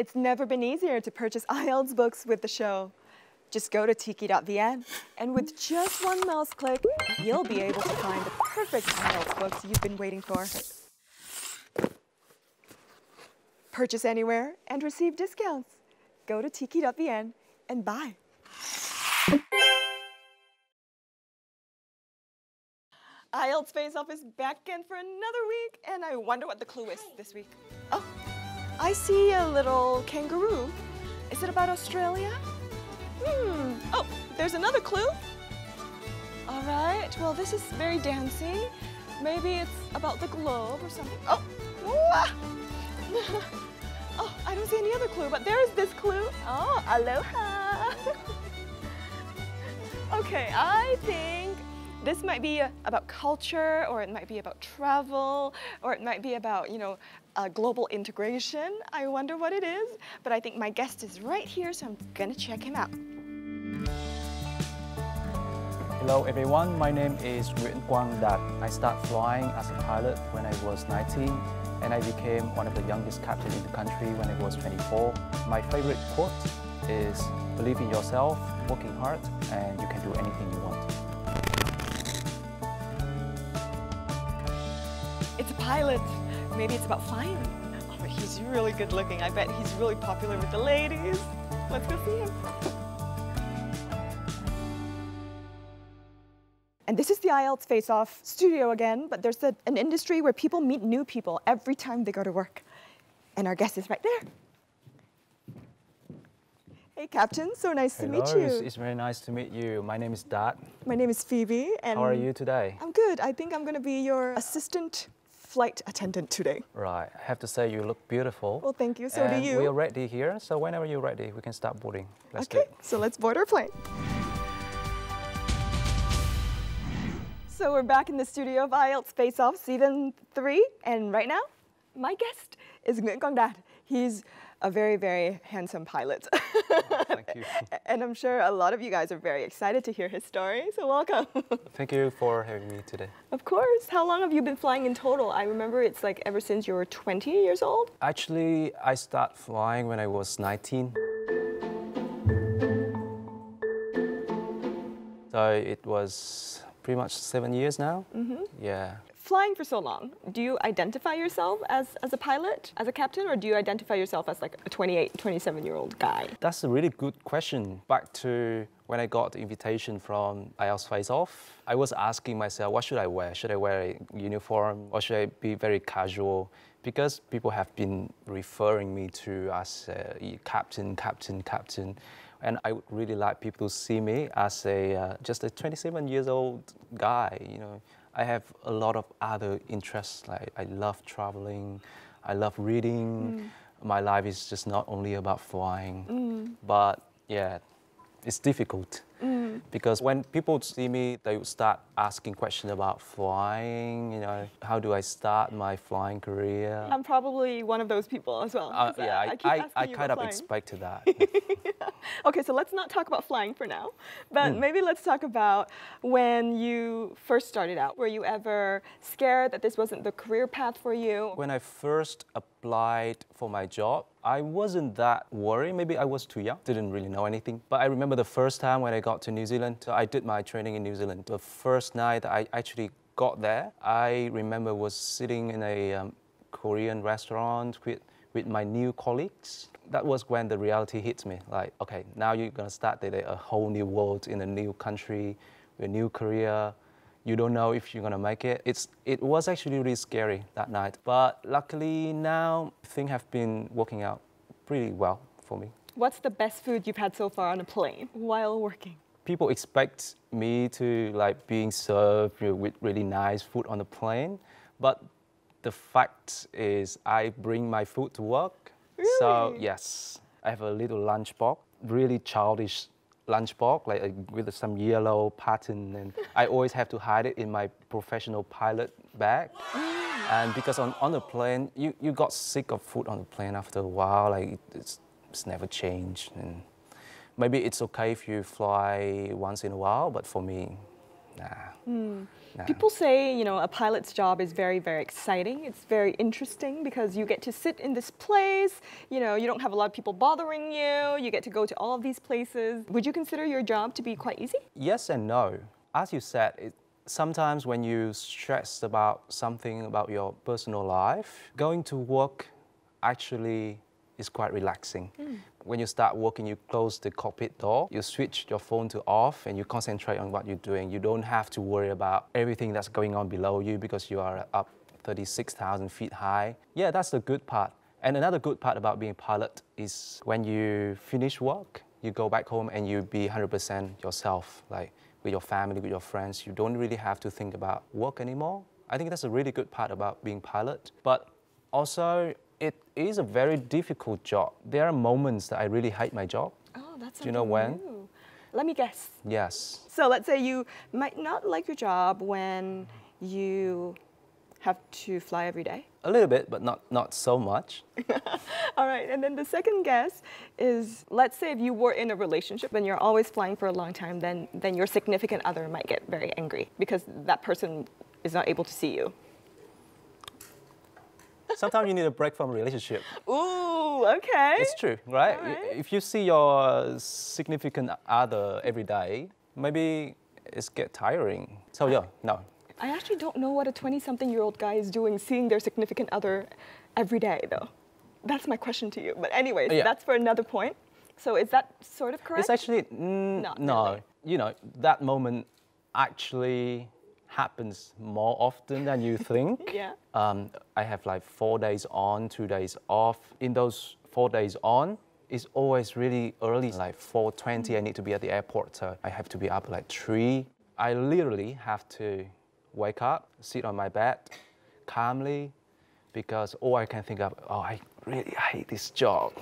It's never been easier to purchase IELTS books with the show. Just go to tiki.vn, and with just one mouse click, you'll be able to find the perfect IELTS books you've been waiting for. Purchase anywhere and receive discounts. Go to tiki.vn and buy. IELTS Face-Off is back again for another week, and I wonder what the clue is this week. Oh, I see a little kangaroo. Is it about Australia? Oh, there's another clue. All right, well, this is very dancey. Maybe it's about the globe or something. Oh, oh, I don't see any other clue, but there is this clue. Oh, aloha. Okay, I think this might be about culture, or it might be about travel, or it might be about, global integration. I wonder what it is, but I think my guest is right here, so I'm gonna check him out. Hello everyone, my name is Quang Đạt. I started flying as a pilot when I was 19, and I became one of the youngest captains in the country when I was 24. My favorite quote is, believe in yourself, working hard, and you can do anything you want. It's a pilot. Maybe it's about flying. Oh, but he's really good looking. I bet he's really popular with the ladies. Let's go see him. And this is the IELTS Face-Off studio again, but there's an industry where people meet new people every time they go to work. And our guest is right there. Hey, Captain, so nice to meet you. It's very nice to meet you. My name is Đạt. My name is Phoebe. And how are you today? I'm good. I think I'm going to be your assistant flight attendant today. Right. I have to say you look beautiful. Well, thank you. So do you. We are ready here, so whenever you're ready, we can start boarding. Let's do it. Okay, so let's board our plane. So we're back in the studio of IELTS Face-Off Season 3, and right now, my guest is Quang Đạt. He's a very, very handsome pilot. Oh, thank you. And I'm sure a lot of you guys are very excited to hear his story, so welcome. Thank you for having me today. Of course. How long have you been flying in total? I remember it's like ever since you were 20 years old? Actually, I started flying when I was 19. So it was pretty much 7 years now. Yeah. Flying for so long, do you identify yourself as a pilot, as a captain, or do you identify yourself as like a 28, 27-year-old guy? That's a really good question. Back to when I got the invitation from IELTS Face-Off, I was asking myself, what should I wear? Should I wear a uniform, or should I be very casual? Because people have been referring me to as a captain. And I would really like people to see me as just a 27-year-old guy, I have a lot of other interests, like I love traveling, I love reading. My life is just not only about flying, but yeah, it's difficult. Because when people see me, they would start asking questions about flying, how do I start my flying career? I'm probably one of those people as well. Yeah, I kind of expected that. Okay, so let's not talk about flying for now, but maybe let's talk about when you first started out. Were you ever scared that this wasn't the career path for you? When I first applied for my job, I wasn't that worried. Maybe I was too young, didn't really know anything. But I remember the first time when I got to New Zealand, I did my training in New Zealand. The first night I actually got there, I remember was sitting in a Korean restaurant with my new colleagues. That was when the reality hit me. Like, okay, now you're gonna start a whole new world in a new country, with a new career. You don't know if you're gonna make it. It was actually really scary that night. But luckily now, things have been working out pretty well for me. What's the best food you've had so far on a plane while working? People expect me to being served with really nice food on the plane, but the fact is I bring my food to work. Really? So yes, I have a little lunchbox, really childish lunchbox, with some yellow pattern, and I always have to hide it in my professional pilot bag. And because on the plane, you got sick of food on the plane after a while, it's never changed. And maybe it's okay if you fly once in a while, but for me, Nah. People say, you know, a pilot's job is very, very exciting. It's very interesting because you get to sit in this place, you know, you don't have a lot of people bothering you, you get to go to all of these places. Would you consider your job to be quite easy? Yes and no. As you said, sometimes when you stress about something about your personal life, going to work actually is quite relaxing. When you start working, you close the cockpit door, you switch your phone to off, and you concentrate on what you're doing. You don't have to worry about everything that's going on below you because you are up 36,000 feet high. Yeah, that's the good part. And another good part about being a pilot is when you finish work, you go back home and you be 100% yourself, like with your family, with your friends. You don't really have to think about work anymore. I think that's a really good part about being a pilot. But also, it is a very difficult job. There are moments that I really hate my job. Oh, that's something Do you know when? new. Let me guess. Yes. So let's say you might not like your job when you have to fly every day. A little bit, but not so much. All right, and then the second guess is, let's say if you were in a relationship and you're always flying for a long time, then your significant other might get very angry because that person is not able to see you. Sometimes you need a break from a relationship. Ooh, okay. It's true, right? All right. If you see your significant other every day, maybe it's get tiring. So yeah, no. I actually don't know what a 20-something-year-old guy is doing seeing their significant other every day, though. That's my question to you. But anyways, Yeah. that's for another point. So is that sort of correct? It's actually, Not no. really. You know, that moment actually happens more often than you think. Yeah. I have like 4 days on, 2 days off. In those 4 days on, it's always really early, like 4:20, I need to be at the airport, so I have to be up like 3. I literally have to wake up, sit on my bed calmly, because all I can think of, oh, I really hate this job.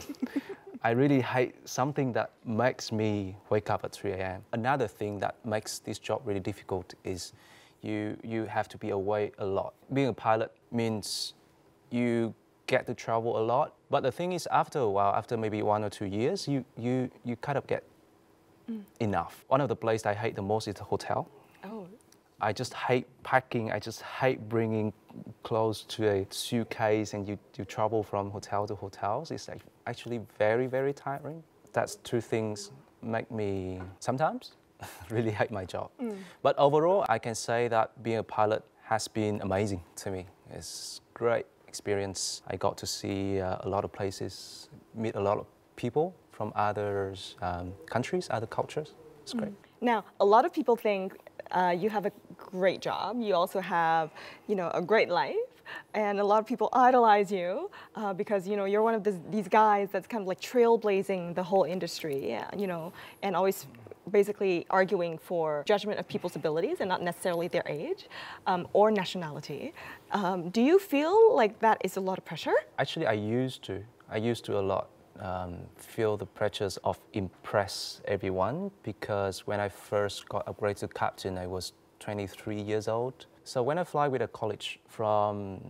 I really hate something that makes me wake up at 3 a.m. Another thing that makes this job really difficult is you have to be away a lot. Being a pilot means you get to travel a lot. But the thing is, after a while, after maybe 1 or 2 years, you kind of get enough. One of the places I hate the most is the hotel. Oh. I just hate packing. I just hate bringing clothes to a suitcase and you travel from hotel to hotels. It's actually very, very tiring. That's two things make me sometimes really hate my job. But overall, I can say that being a pilot has been amazing to me. It's great experience. I got to see a lot of places, meet a lot of people from other countries, other cultures. It's great. Now, a lot of people think you have a great job. You also have, you know, a great life, and a lot of people idolize you because, you know, you're one of these guys that's kind of like trailblazing the whole industry, you know, and always basically arguing for judgment of people's abilities and not necessarily their age or nationality. Do you feel like that is a lot of pressure? Actually, I used to a lot. Feel the pressures of impress everyone, because when I first got upgraded to captain, I was 23 years old. So when I fly with a college from,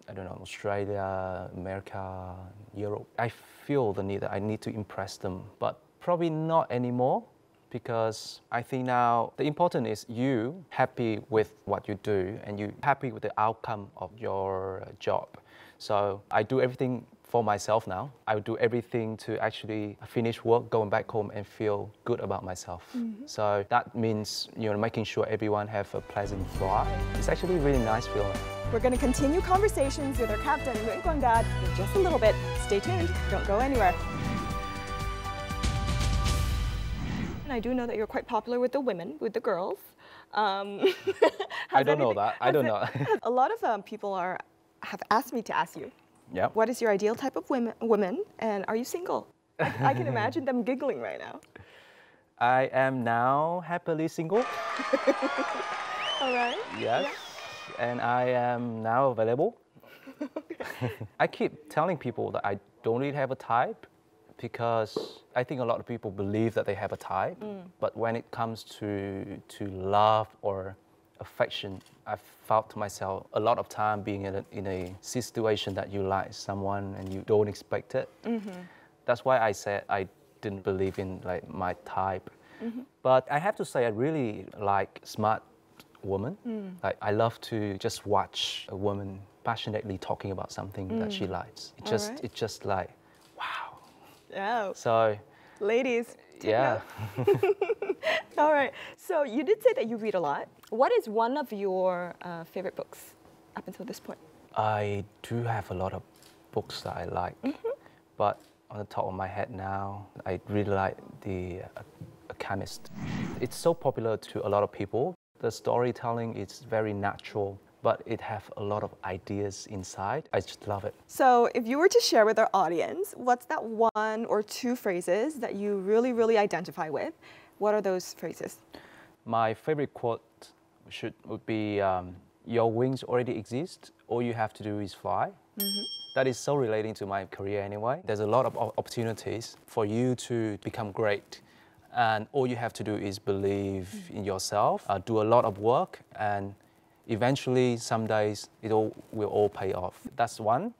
I don't know, Australia, America, Europe, I feel the need that I need to impress them, but probably not anymore, because I think now the important is you happy with what you do and you happy with the outcome of your job. So I do everything for myself now. I would do everything to actually finish work, going back home and feel good about myself. So that means, you know, making sure everyone have a pleasant flight. It's actually a really nice feeling. We're going to continue conversations with our captain, Quang Đạt, in just a little bit. Stay tuned. Don't go anywhere. And I do know that you're quite popular with the women, with the girls. I don't know that. I don't know. A lot of people have asked me to ask you. Yeah. What is your ideal type of woman, and are you single? I can imagine them giggling right now. I am now happily single. All right. Yes. Yeah. And I am now available. I keep telling people that I don't really have a type, because I think a lot of people believe that they have a type. But when it comes to love or affection, I've found myself a lot of time being in a situation that you like someone and you don't expect it. That's why I said I didn't believe in like my type. But I have to say I really like smart woman. Like I love to just watch a woman passionately talking about something that she likes. It's just like, wow. Yeah. So, ladies, take yeah. All right. So you did say that you read a lot. What is one of your favorite books up until this point? I do have a lot of books that I like, but on the top of my head now, I really like The Alchemist. It's so popular to a lot of people. The storytelling is very natural, but it has a lot of ideas inside. I just love it. So if you were to share with our audience, what's that one or two phrases that you really, really identify with? What are those phrases? My favorite quote would be, your wings already exist, all you have to do is fly. That is so relating to my career anyway. There's a lot of opportunities for you to become great. And all you have to do is believe in yourself, do a lot of work, and eventually, some days, it will all pay off. That's one.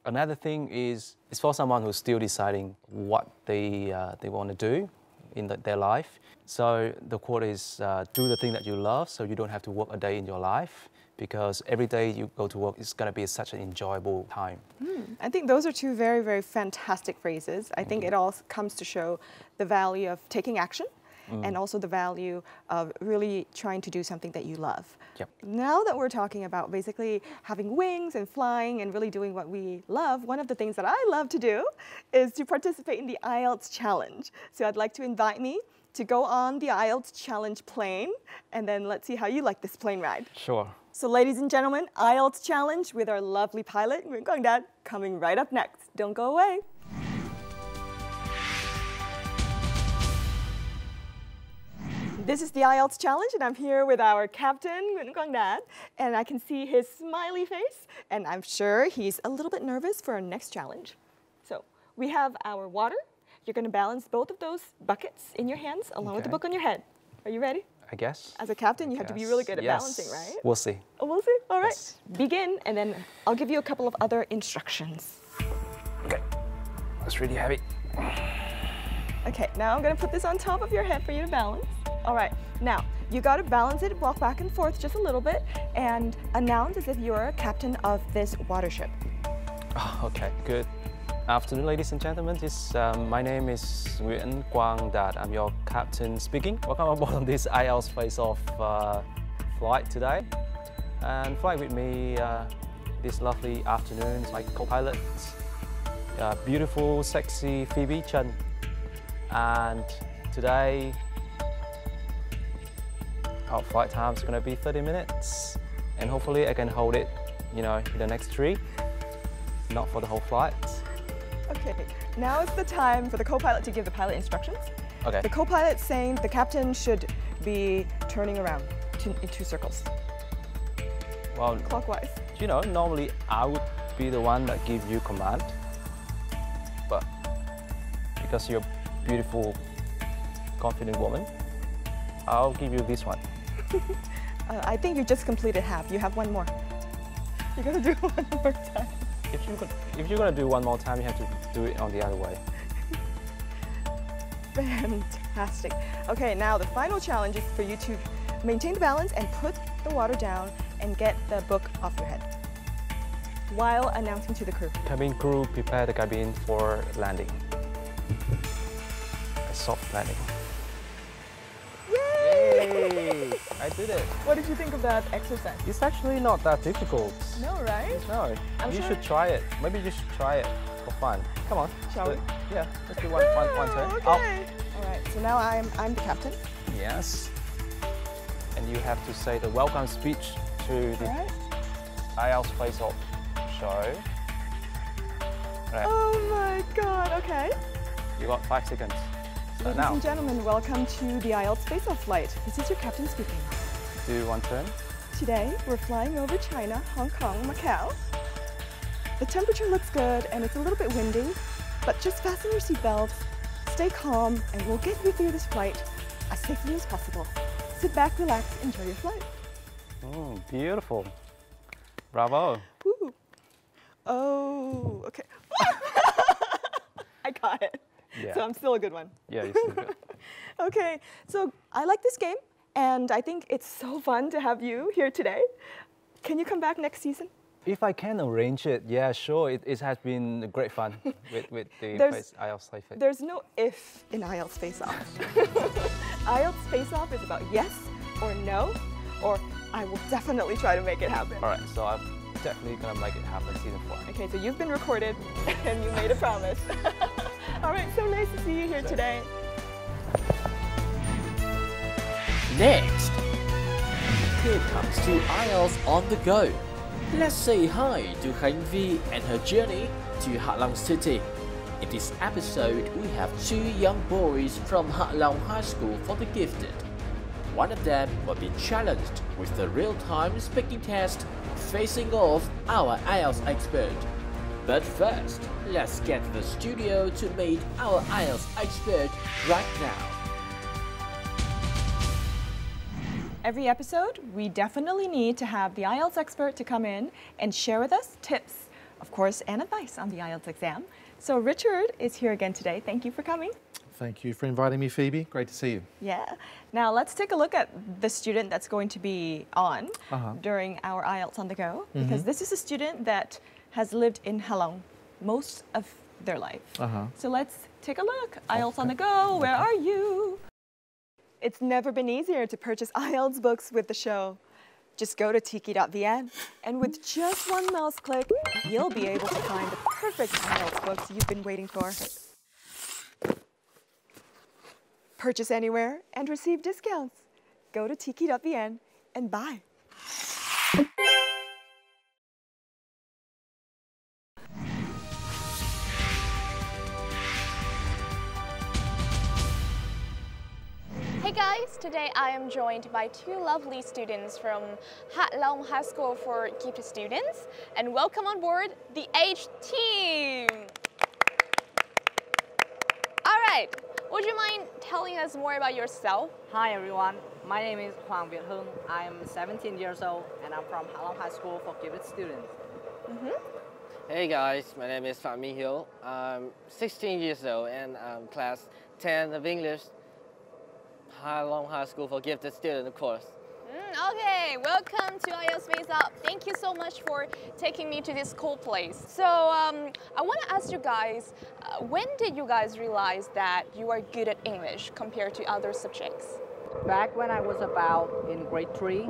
Another thing is, it's for someone who's still deciding what they want to do in their life. So the quote is, do the thing that you love so you don't have to work a day in your life, because every day you go to work, it's going to be such an enjoyable time. I think those are two very, very fantastic phrases. I think it all comes to show the value of taking action and also the value of really trying to do something that you love. Yep. Now that we're talking about basically having wings and flying and really doing what we love, one of the things that I love to do is to participate in the IELTS challenge. So I'd like to invite me to go on the IELTS challenge plane, and then let's see how you like this plane ride. Sure. So ladies and gentlemen, IELTS challenge with our lovely pilot, Quang Đạt, coming right up next. Don't go away. This is the IELTS challenge, and I'm here with our captain, Quang Đạt, and I can see his smiley face, and I'm sure he's a little bit nervous for our next challenge. So we have our water. You're going to balance both of those buckets in your hands along with the book on your head. Are you ready? I guess. As a captain, you have to be really good at balancing, right? We'll see. Oh, we'll see. All right. Yes. Begin, and then I'll give you a couple of other instructions. Okay. That's really heavy. Okay, now I'm going to put this on top of your head for you to balance. All right. Now, you got to balance it, walk back and forth just a little bit, and announce as if you're a captain of this water ship. Oh, okay, good. Afternoon, ladies and gentlemen. My name is Quang Đạt. I'm your captain speaking. Welcome aboard on this IELTS Face-Off flight today. And flying with me this lovely afternoon is my co-pilot, beautiful, sexy Phoebe Chen. And today, our flight time is going to be 30 minutes. And hopefully I can hold it, in the next 3, not for the whole flight. Okay, now is the time for the co-pilot to give the pilot instructions. Okay. The co-pilot saying the captain should be turning around in 2 circles. Well, clockwise. Normally I would be the one that gives you command, but because you're a beautiful, confident woman, I'll give you this one. I think you just completed half. You have one more. You're gonna do one more time. If you're gonna do one more time, you have to do it on the other way. Fantastic. Okay, now the final challenge is for you to maintain the balance and put the water down and get the book off your head while announcing to the crew. Cabin crew, prepare the cabin for landing. A soft landing. Yay! I did it. What did you think of that exercise? It's actually not that difficult. No, right? No. You should try it. Maybe you should try it for fun. Come on. Shall we? Yeah, let's do one turn. Okay. All right, so now I'm the captain. Yes. And you have to say the welcome speech to the IELTS Face-Off show. Right. Oh my God, okay. You got 5 seconds. Start Ladies now. and gentlemen, welcome to the IELTS Face-Off flight. This is your captain speaking. Do one turn. Today, we're flying over China, Hong Kong, Macau. The temperature looks good and it's a little bit windy, but just fasten your seatbelts, stay calm, and we'll get you through this flight as safely as possible. Sit back, relax, enjoy your flight. Oh, beautiful. Bravo. Woo. Oh, okay. I got it. Yeah. So I'm still a good one. Yeah, you're still good. Okay, so I like this game, And I think it's so fun to have you here today. Can you come back next season? If I can arrange it, yeah, sure. It has been great fun with the IELTS Face-Off. There's no if in IELTS Face-Off. IELTS Face-Off is about yes or no, or I will definitely try to make it happen. All right, so I'm definitely gonna make it happen season 4. Okay, so you've been recorded and you made a promise. All right, so nice to see you here today. Next, here comes to IELTS on the go. Let's say hi to Khánh Vy and her journey to Hạ Long City. In this episode, we have 2 young boys from Hạ Long High School for the Gifted. One of them will be challenged with the real-time speaking test, facing off our IELTS expert. But first, let's get to the studio to meet our IELTS expert right now. Every episode, we definitely need to have the IELTS expert to come in and share with us tips, of course, and advice on the IELTS exam. So Richard is here again today. Thank you for coming. Thank you for inviting me, Phoebe. Great to see you. Yeah. Now let's take a look at the student that's going to be on during our IELTS on the go, because this is a student that has lived in Hạ Long most of their life. So let's take a look. IELTS on the go, where are you? It's never been easier to purchase IELTS books with the show. Just go to tiki.vn, and with just one mouse click, you'll be able to find the perfect IELTS books you've been waiting for. Purchase anywhere and receive discounts. Go to tiki.vn and buy. Hey guys, today I am joined by 2 lovely students from Hạ Long High School for Gifted Students, and welcome on board the H team! Alright, would you mind telling us more about yourself? Hi everyone, my name is Quang Đạt. I am 17 years old and I'm from Hạ Long High School for Gifted Students. Hey guys, my name is Phạm Minh Hiếu. I'm 16 years old and I'm class 10 of English, Hạ Long High School for Gifted Students, of course. Okay, welcome to IELTS Face-Off. Thank you so much for taking me to this cool place. So I want to ask you guys, when did you guys realize that you are good at English compared to other subjects? Back when I was about in grade 3,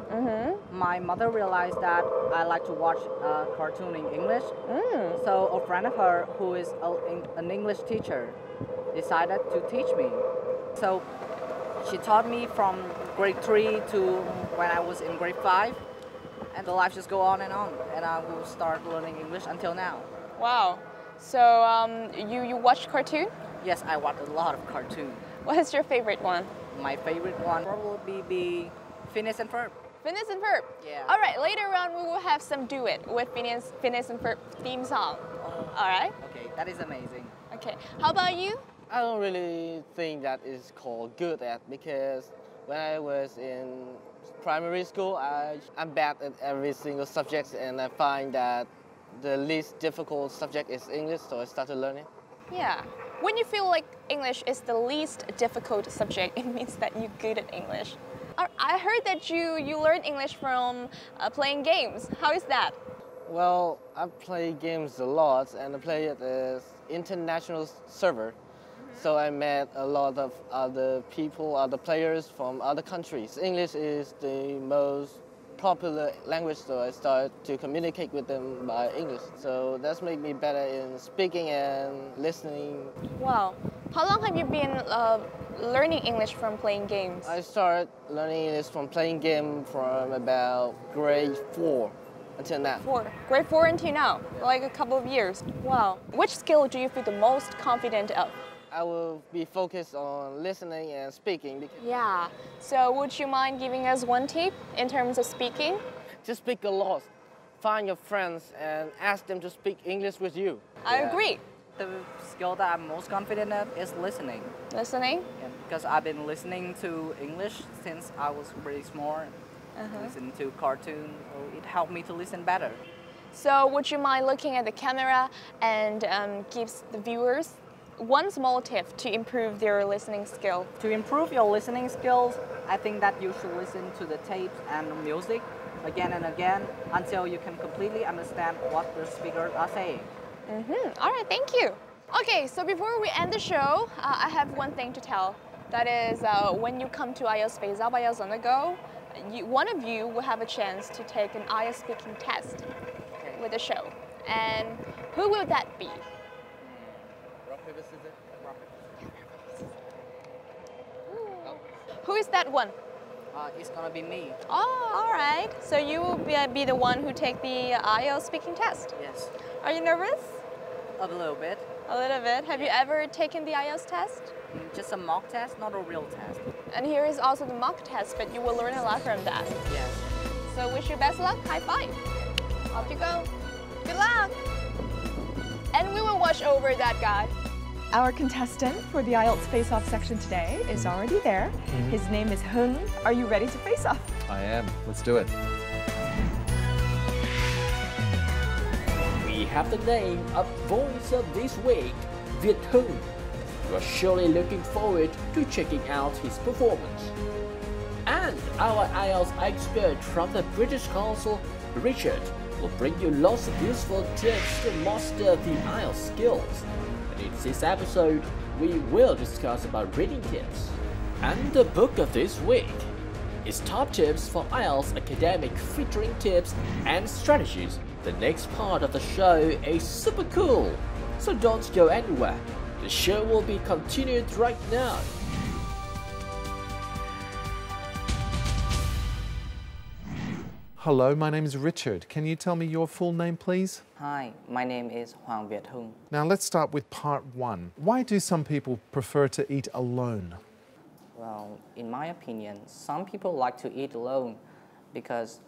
my mother realized that I like to watch cartoon in English. So a friend of her who is an English teacher decided to teach me. So she taught me from grade 3 to when I was in grade 5, and the life just go on, and I will start learning English until now. Wow. So you watch cartoon? Yes, I watch a lot of cartoon. What is your favorite one? My favorite one probably be Phineas and Ferb. Phineas and Ferb? Yeah. All right, later on we will have some duet with Phineas and Ferb theme song. All right? Okay, that is amazing. Okay, how about you? I don't really think that is called good at, because when I was in primary school, I'm bad at every single subject, and I find that the least difficult subject is English, so I started learning. Yeah. When you feel like English is the least difficult subject, it means that you're good at English. I heard that you learn English from playing games. How is that? Well, I play games a lot, and I play it as international server. So I met a lot of other people, other players from other countries. English is the most popular language, so I started to communicate with them by English. So that's made me better in speaking and listening. Wow. How long have you been learning English from playing games? I started learning English from playing games from about grade 4 until now. Grade 4 until now, like a couple of years. Wow. Which skill do you feel the most confident of? I will be focused on listening and speaking. Yeah. So would you mind giving us one tip in terms of speaking? Just speak a lot. Find your friends and ask them to speak English with you. I agree. The skill that I'm most confident at is listening. Listening? Yeah, because I've been listening to English since I was really small. Listen to cartoons, so it helped me to listen better. So would you mind looking at the camera and give the viewers one small tip to improve their listening skill? To improve your listening skills, I think that you should listen to the tapes and the music again and again until you can completely understand what the speakers are saying. All right, thank you. Okay, so before we end the show, I have one thing to tell. That is, when you come to IELTS Face-Off, IELTS on the go, one of you will have a chance to take an IELTS speaking test with the show. And who will that be? Rock, paper, scissors. Who is that one? It's gonna be me. Oh, all right. So you will be the one who take the IELTS speaking test. Yes. Are you nervous? A little bit. A little bit. Have you ever taken the IELTS test? Just a mock test, not a real test. And here is also the mock test, but you will learn a lot from that. Yes. So wish you best luck. High five. Off you go. Good luck. And we will watch over that guy. Our contestant for the IELTS Face-Off section today is already there. His name is Hỉnh. Are you ready to face off? I am. Let's do it. We have the name of Voice of this week, Việt Hưng. You are surely looking forward to checking out his performance. And our IELTS expert from the British Council, Richard, will bring you lots of useful tips to master the IELTS skills. And in this episode, we will discuss about reading tips. And the book of this week is Top Tips for IELTS Academic, featuring tips and strategies. The next part of the show is super cool, so don't go anywhere. The show will be continued right now. Hello, my name is Richard. Can you tell me your full name, please? Hi, my name is Quang Việt Hưng. Now let's start with part one. Why do some people prefer to eat alone? Well, in my opinion, some people like to eat alone because,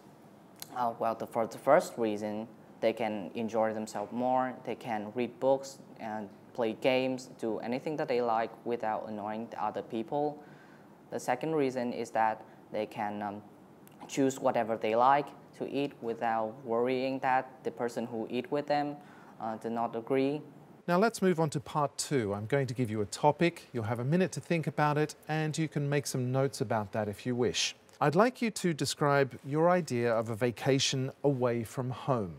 for the first reason, they can enjoy themselves more, they can read books and play games, do anything that they like without annoying the other people. The second reason is that they can choose whatever they like to eat without worrying that the person who eat with them did not agree. Now let's move on to part two. I'm going to give you a topic, you'll have a minute to think about it, and you can make some notes about that if you wish. I'd like you to describe your idea of a vacation away from home.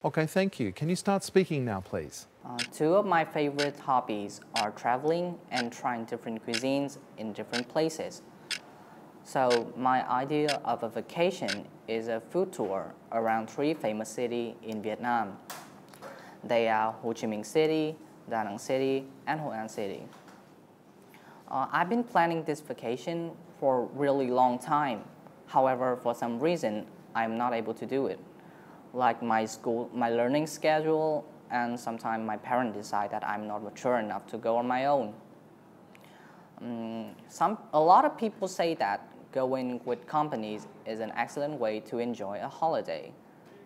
Okay, thank you. Can you start speaking now, please? Two of my favorite hobbies are traveling and trying different cuisines in different places. So my idea of a vacation is a food tour around 3 famous cities in Vietnam. They are Ho Chi Minh City, Da Nang City, and Hội An City. I've been planning this vacation for a really long time. However, for some reason, I'm not able to do it. Like my learning schedule, and sometimes my parents decide that I'm not mature enough to go on my own. A lot of people say that going with companies is an excellent way to enjoy a holiday.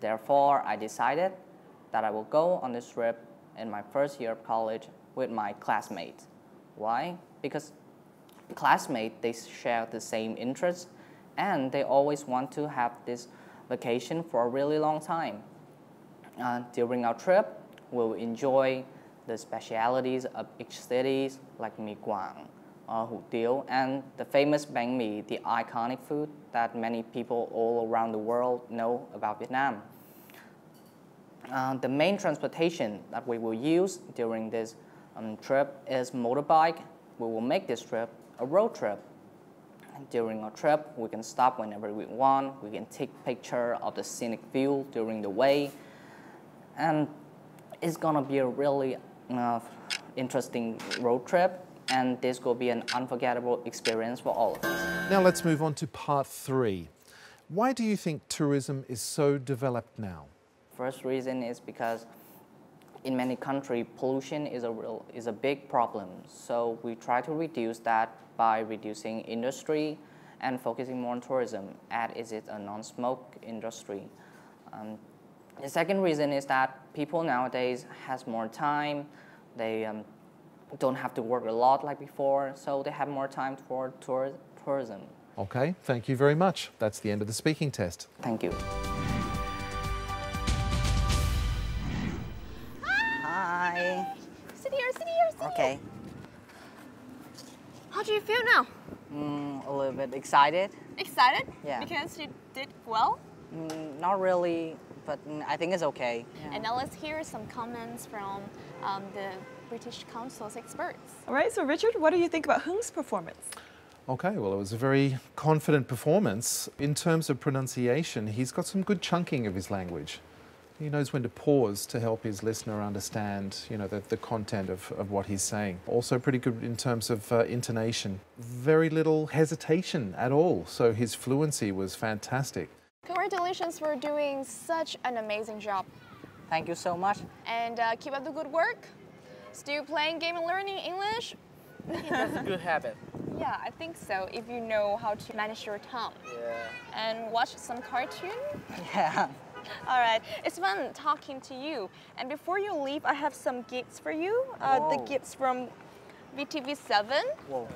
Therefore, I decided that I will go on this trip in my first year of college with my classmates. Why? Because classmates, they share the same interests and they always want to have this vacation for a really long time. During our trip, we'll enjoy the specialities of each city, like mì Quảng, hủ tiếu, and the famous bánh mì, the iconic food that many people all around the world know about Vietnam. The main transportation that we will use during this trip is motorbike. We will make this trip a road trip. During our trip, we can stop whenever we want. We can take picture of the scenic view during the way. And it's gonna be a really interesting road trip. And this will be an unforgettable experience for all of us. Now let's move on to part three. Why do you think tourism is so developed now? First reason is because in many countries, pollution is a big problem. So we try to reduce that by reducing industry and focusing more on tourism, as it's a non-smoke industry. The second reason is that people nowadays has more time. They don't have to work a lot like before, so they have more time for tourism. Okay, thank you very much. That's the end of the speaking test. Thank you. Hi. Sit here, sit here, sit Okay. here. How do you feel now? A little bit excited. Excited? Yeah. Because you did well? Not really, but I think it's okay. And now let's hear some comments from the British Council's experts. All right, so Richard, what do you think about Hung's performance? Okay, well, it was a very confident performance. In terms of pronunciation, he's got some good chunking of his language. He knows when to pause to help his listener understand, you know, the content of what he's saying. Also pretty good in terms of intonation. Very little hesitation at all, so his fluency was fantastic. Congratulations for doing such an amazing job. Thank you so much. And keep up the good work. Still playing game and learning English? That's a good habit. Yeah, I think so, if you know how to manage your tongue. Yeah. And watch some cartoon? Yeah. All right, it's fun talking to you. And before you leave, I have some gifts for you. The gifts from VTV7 Whoa.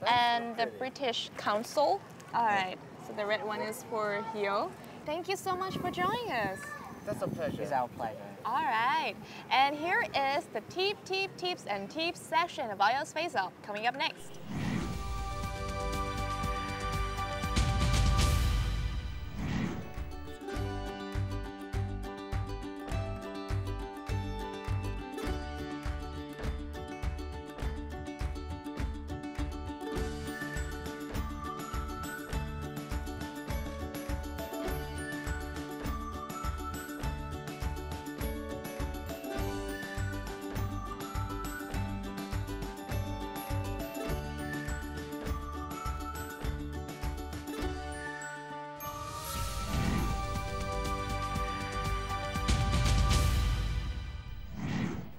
and the British Council. All right, so the red one is for Hyo. Thank you so much for joining us. That's a pleasure. It's our pleasure. All right, and here is the tips and tips section of IELTS Face-Off coming up next.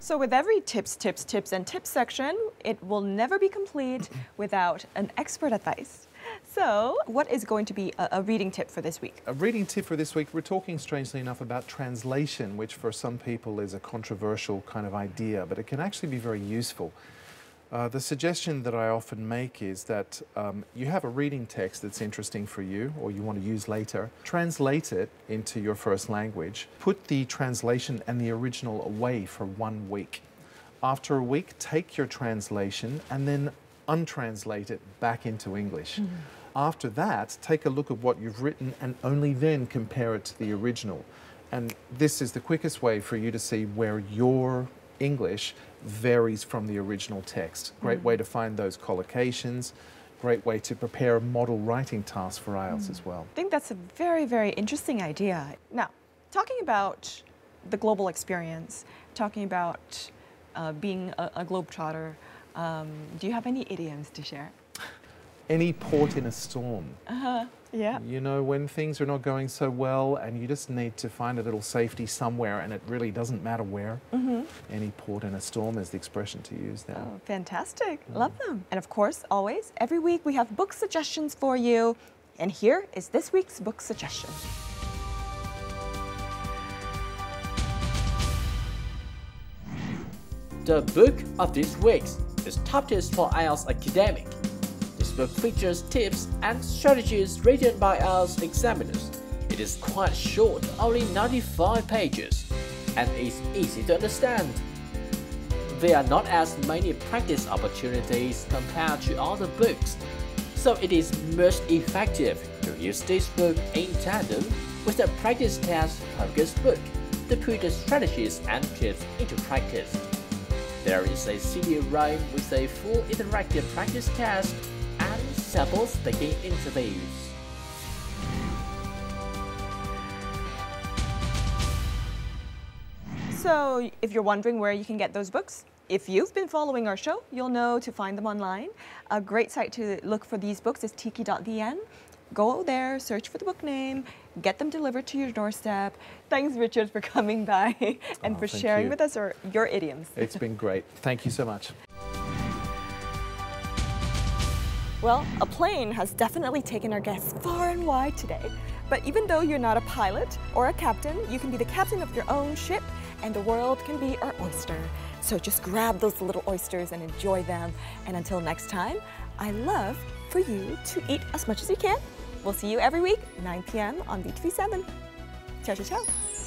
So with every tips and tips section, it will never be complete without an expert advice. So what is going to be a reading tip for this week? A reading tip for this week, we're talking strangely enough about translation, which for some people is a controversial kind of idea, but it can actually be very useful. The suggestion that I often make is that you have a reading text that's interesting for you or you want to use later, translate it into your first language, put the translation and the original away for 1 week. After a week, take your translation and then untranslate it back into English. After that, take a look at what you've written and only then compare it to the original. And this is the quickest way for you to see where your English varies from the original text. Great way to find those collocations, great way to prepare a model writing task for IELTS as well. I think that's a very, very interesting idea. Now, talking about the global experience, talking about being a globetrotter, do you have any idioms to share? Any port in a storm. Yeah. You know, when things are not going so well and you just need to find a little safety somewhere and it really doesn't matter where. Any port in a storm is the expression to use there. Oh, fantastic. Love them. And of course, always, every week we have book suggestions for you. And here is this week's book suggestion. The book of this week is Top Tips for IELTS Academic. This book features tips and strategies written by IELTS examiners. It is quite short, only 95 pages, and is easy to understand. There are not as many practice opportunities compared to other books, so it is most effective to use this book in tandem with a practice test focused book to put the strategies and tips into practice. There is a CD-ROM with a full interactive practice test and sample speaking interviews. So if you're wondering where you can get those books, if you've been following our show, you'll know to find them online. A great site to look for these books is tiki.vn. Go there, search for the book name, get them delivered to your doorstep. Thanks, Richard, for coming by and for sharing with us your idioms. It's been great. Thank you so much. Well, a plane has definitely taken our guests far and wide today. But even though you're not a pilot or a captain, you can be the captain of your own ship and the world can be our oyster. So just grab those little oysters and enjoy them. And until next time, I love for you to eat as much as you can. We'll see you every week, 9 p.m. on BTV7. Ciao, ciao, ciao.